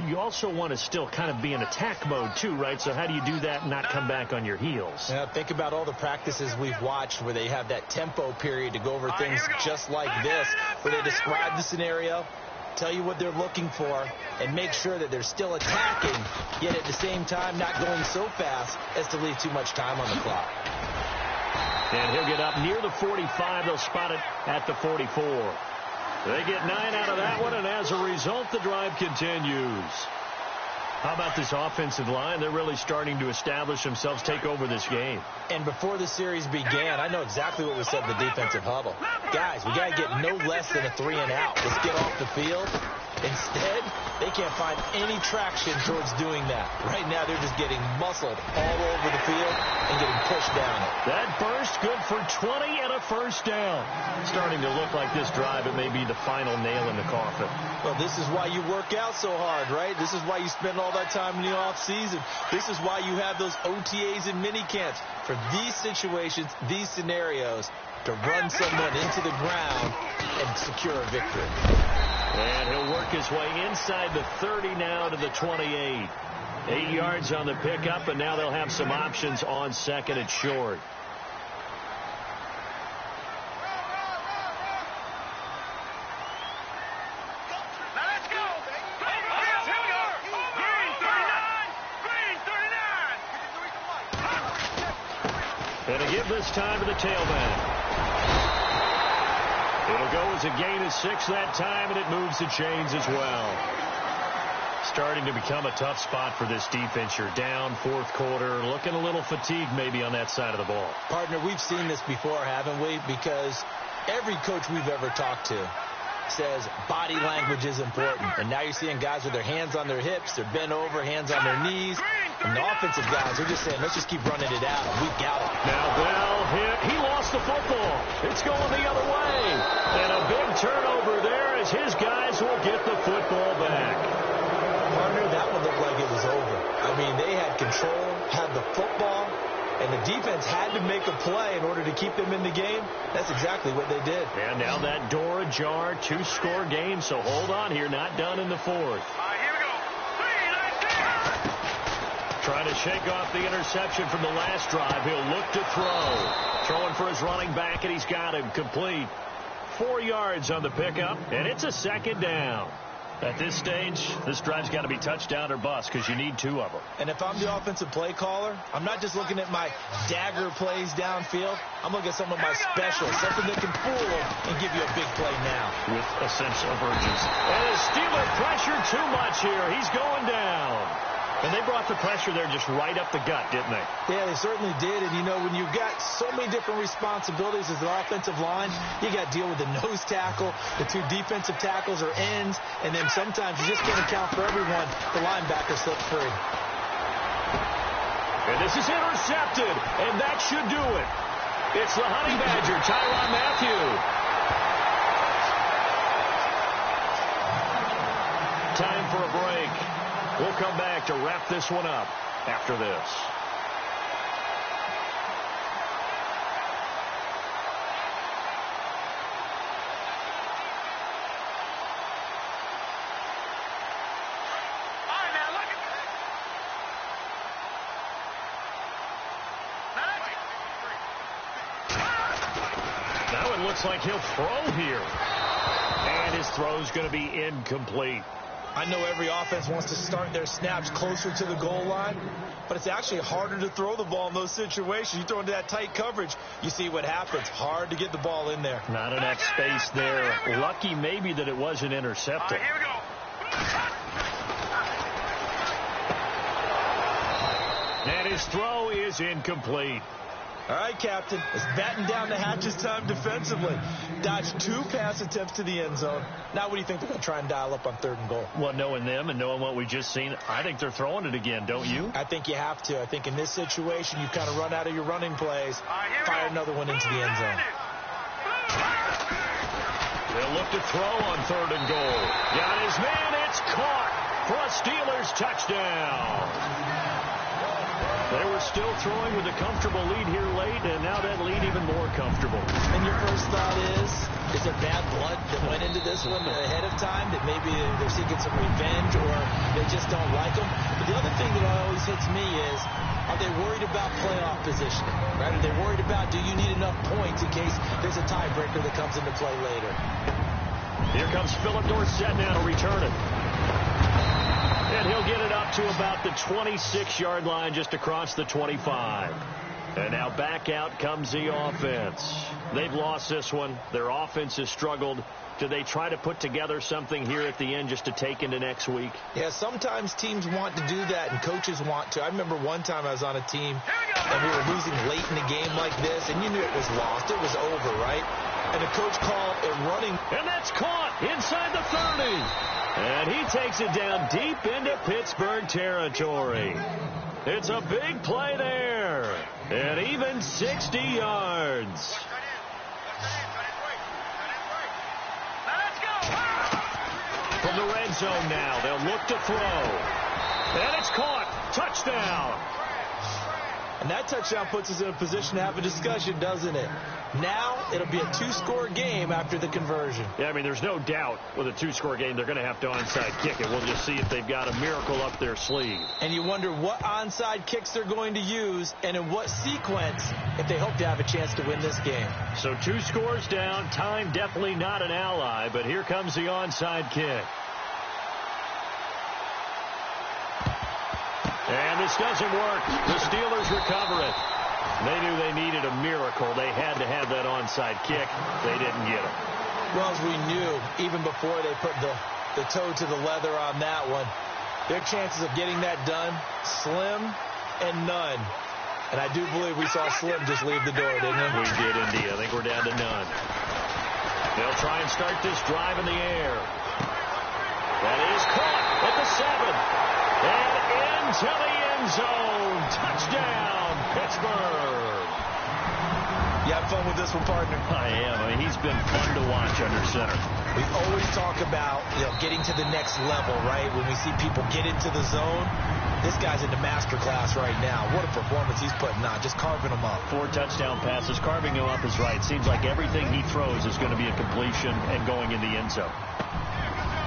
Speaker 3: you also want to still kind of be in attack mode too, right? So how do you do that and not come back on your heels?
Speaker 4: Yeah, think about all the practices we've watched where they have that tempo period to go over things just like this, where they describe the scenario, tell you what they're looking for, and make sure that they're still attacking, yet at the same time not going so fast as to leave too much time on the clock.
Speaker 3: And he'll get up near the 45. They'll spot it at the 44. They get 9 out of that one, and as a result, the drive continues. How about this offensive line? They're really starting to establish themselves, take over this game.
Speaker 4: And before the series began, I know exactly what was said in the defensive huddle. Guys, we got to get no less than a 3 and out. Let's get off the field. Instead, they can't find any traction towards doing that. Right now, they're just getting muscled all over the field and getting pushed down it.
Speaker 3: That burst good for 20 and a first down. Starting to look like this drive, it may be the final nail in the coffin.
Speaker 4: Well, this is why you work out so hard, right? This is why you spend all that time in the offseason. This is why you have those OTAs and mini camps. For these situations, these scenarios, to run someone into the ground and secure a victory.
Speaker 3: And he'll work his way inside the 30 now to the 28. 8 yards on the pickup, and now they'll have some options on second and short.
Speaker 5: Now let's go. Here we go. Green 39. Green 39.
Speaker 3: And to give this time to the tailback. It'll go as a gain of 6 that time, and it moves the chains as well. Starting to become a tough spot for this defense. You're down fourth quarter, looking a little fatigued maybe on that side of the ball.
Speaker 4: Partner, we've seen this before, haven't we? Because every coach we've ever talked to says body language is important. And now you're seeing guys with their hands on their hips, they're bent over, hands on their knees. And the offensive guys are just saying, let's just keep running it out. We got it.
Speaker 3: Now Bell hit. He lost the football. It's going the other way. And a big turnover there as his guys will get the football back.
Speaker 4: Partner, that one looked like it was over. I mean, they had control, had the football, and the defense had to make a play in order to keep them in the game. That's exactly what they did.
Speaker 3: And now that door ajar, 2-score game, so hold on here, not done in the fourth.
Speaker 5: Here we go. 3, 19.
Speaker 3: Trying to shake off the interception from the last drive. He'll look to throw. Throwing for his running back, and he's got him complete. 4 yards on the pickup, and it's a second down. At this stage, this drive's got to be touchdown or bust because you need 2 of them.
Speaker 4: And if I'm the offensive play caller, I'm not just looking at my dagger plays downfield. I'm looking at some of my specials, something that can fool them and give you a big play now.
Speaker 3: With a sense of urgency. And his Steeler pressure too much here. He's going down. And they brought the pressure there just right up the gut, didn't they?
Speaker 4: Yeah, they certainly did. And, you know, when you've got so many different responsibilities as an offensive line, you got to deal with the nose tackle, the 2 defensive tackles or ends, and then sometimes you just can't account for everyone. The linebacker slipped free.
Speaker 3: And this is intercepted, and that should do it. It's the Honey Badger, Tyrann Mathieu. Time for a break. We'll come back to wrap this one up after this. Now it looks like he'll throw here. And his throw's going to be incomplete.
Speaker 4: I know every offense wants to start their snaps closer to the goal line, but it's actually harder to throw the ball in those situations. You throw into that tight coverage, you see what happens. Hard to get the ball in there.
Speaker 3: Not enough space there. Lucky maybe that it wasn't intercepted.
Speaker 5: Here we go.
Speaker 3: And his throw is incomplete.
Speaker 4: All right, Captain. It's batten down the hatches time defensively. Dodged 2 pass attempts to the end zone. Now what do you think they're going to try and dial up on 3rd and goal?
Speaker 3: Well, knowing them and knowing what we just seen, I think they're throwing it again, don't you?
Speaker 4: I think you have to. I think in this situation, you've kind of run out of your running plays. Fire another one into the end zone.
Speaker 3: They'll look to throw on 3rd and goal. Got his man. It's caught for a Steelers touchdown. They were still throwing with a comfortable lead here late, and now that lead even more comfortable.
Speaker 4: And your first thought is there bad blood that went into this one ahead of time, that maybe they're seeking some revenge or they just don't like them? But the other thing that always hits me is, are they worried about playoff positioning? Right? Are they worried about, do you need enough points in case there's a tiebreaker that comes into play later?
Speaker 3: Here comes Phillip Dorsett now to return it. And he'll get it up to about the 26-yard line, just across the 25. And now back out comes the offense. They've lost this one. Their offense has struggled. Do they try to put together something here at the end just to take into next week?
Speaker 4: Yeah, sometimes teams want to do that, and coaches want to. I remember one time I was on a team, and we were losing late in a game like this, and you knew it was lost. It was over, right? And the coach called a running.
Speaker 3: And that's caught inside the 30. And he takes it down deep into Pittsburgh territory. It's a big play there. And even 60 yards. From the red zone now, they'll look to throw. And it's caught. Touchdown.
Speaker 4: And that touchdown puts us in a position to have a discussion, doesn't it? Now it'll be a 2-score game after the conversion.
Speaker 3: Yeah, I mean, there's no doubt with a 2-score game they're going to have to onside kick it. We'll just see if they've got a miracle up their sleeve.
Speaker 4: And you wonder what onside kicks they're going to use and in what sequence if they hope to have a chance to win this game.
Speaker 3: So 2 scores down. Time definitely not an ally, but here comes the onside kick. And this doesn't work. The Steelers recover it. They knew they needed a miracle. They had to have that onside kick. They didn't get it.
Speaker 4: Well, as we knew, even before they put the toe to the leather on that one, their chances of getting that done, slim and none. And I do believe we saw Slim just leave the door, didn't we?
Speaker 3: We did indeed. I think we're down to none. They'll try and start this drive in the air. That is caught at the 7. And into the end zone. Touchdown, Pittsburgh.
Speaker 4: You have fun with this one, partner?
Speaker 3: I am. I mean, he's been fun to watch under center.
Speaker 4: We always talk about, getting to the next level, right? When we see people get into the zone, this guy's in the master class right now. What a performance he's putting on, just carving them up.
Speaker 3: 4 touchdown passes. Carving him up is right. Seems like everything he throws is going to be a completion and going in the end zone.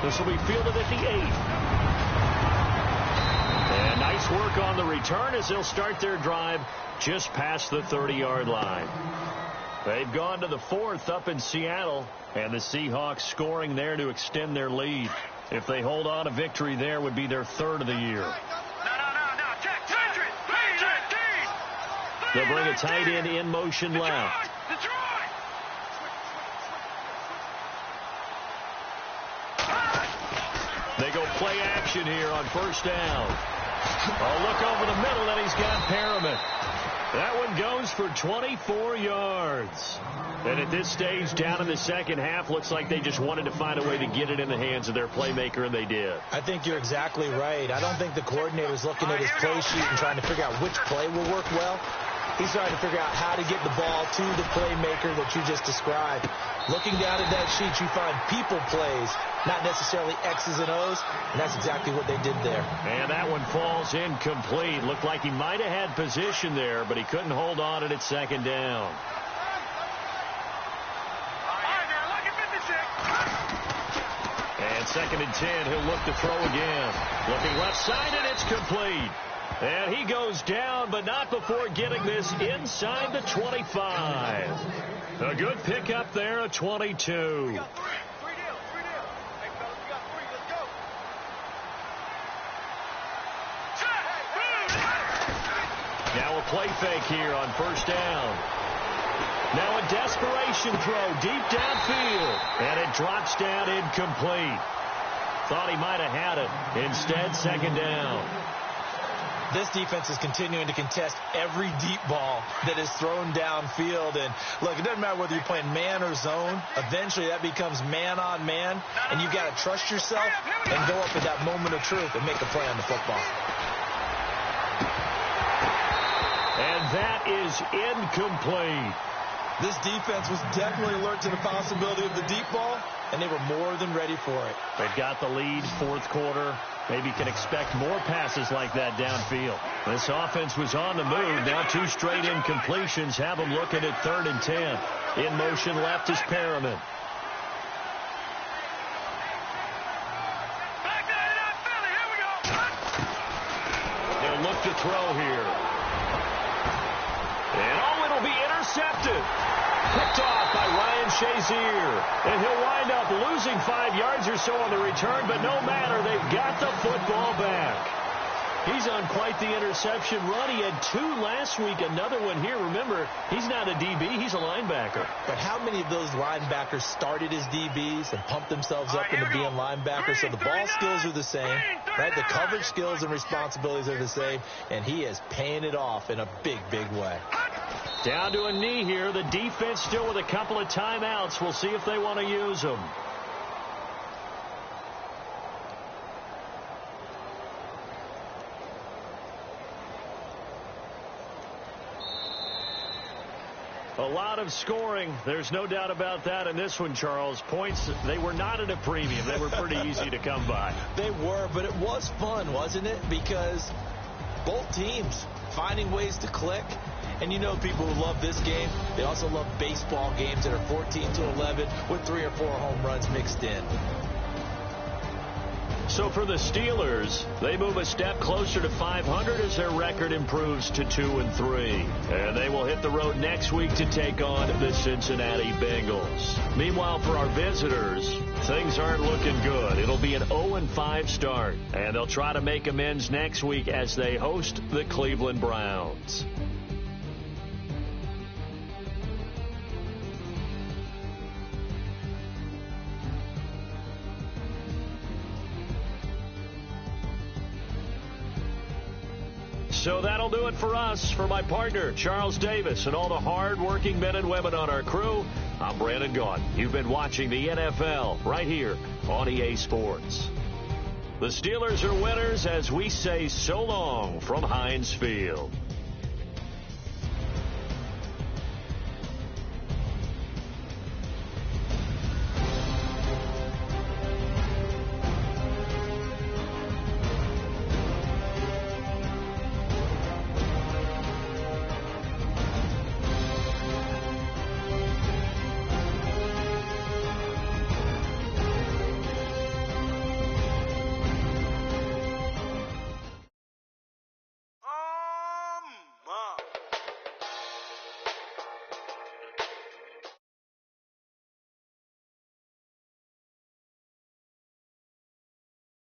Speaker 3: This will be fielded at the 8. And nice work on the return as they'll start their drive just past the 30-yard line. They've gone to the 4th up in Seattle, and the Seahawks scoring there to extend their lead. If they hold on, a victory there would be their third of the year.
Speaker 5: No. Check.
Speaker 3: They'll bring a tight end in motion left. They go play action here on first down. Oh, look over the middle, and he's got Perriman. That one goes for 24 yards. And at this stage, down in the second half, looks like they just wanted to find a way to get it in the hands of their playmaker, and they did.
Speaker 4: I think you're exactly right. I don't think the coordinator's looking at his play sheet and trying to figure out which play will work well. He's trying to figure out how to get the ball to the playmaker that you just described. Looking down at that sheet, you find people plays, not necessarily X's and O's, and that's exactly what they did there.
Speaker 3: And that one falls incomplete. Looked like he might have had position there, but he couldn't hold on at second down. And 2nd and 10, he'll look to throw again. Looking left side, and it's complete. And he goes down, but not before getting this inside the 25. A good pickup there at 22. Now a play fake here on first down. Now a desperation throw deep downfield. And it drops down incomplete. Thought he might have had it. Instead, 2nd down.
Speaker 4: This defense is continuing to contest every deep ball that is thrown downfield. And, look, it doesn't matter whether you're playing man or zone. Eventually, that becomes man-on-man, and you've got to trust yourself and go up at that moment of truth and make a play on the football.
Speaker 3: And that is incomplete.
Speaker 4: This defense was definitely alert to the possibility of the deep ball, and they were more than ready for it.
Speaker 3: They've got the lead, fourth quarter. Maybe can expect more passes like that downfield. This offense was on the move. Now 2 straight incompletions have them looking at 3rd and 10. In motion left is Perriman. They'll look to throw here. And it'll be intercepted. Picked off by Ryan Shazier. And he'll wind up losing 5 yards or so on the return, but no matter, they've got the football back. He's on quite the interception run. He had 2 last week, another one here. Remember, he's not a DB, he's a linebacker.
Speaker 4: But how many of those linebackers started as DBs and pumped themselves up into being linebackers? So the ball skills are the same, right? The coverage skills and responsibilities are the same, and he is paying it off in a big, big way.
Speaker 3: Down to a knee here. The defense still with a couple of timeouts. We'll see if they want to use them. A lot of scoring. There's no doubt about that in this one, Charles. Points, they were not at a premium. They were pretty easy to come by.
Speaker 4: They were, but it was fun, wasn't it? Because both teams finding ways to click. And you know people who love this game, they also love baseball games that are 14-11 with 3 or 4 home runs mixed in.
Speaker 3: So for the Steelers, they move a step closer to 500 as their record improves to 2-3. And they will hit the road next week to take on the Cincinnati Bengals. Meanwhile, for our visitors, things aren't looking good. It'll be an 0-5 start. And they'll try to make amends next week as they host the Cleveland Browns. So that'll do it for us. For my partner, Charles Davis, and all the hard-working men and women on our crew, I'm Brandon Gaudin. You've been watching the NFL right here on EA Sports. The Steelers are winners as we say so long from Heinz Field.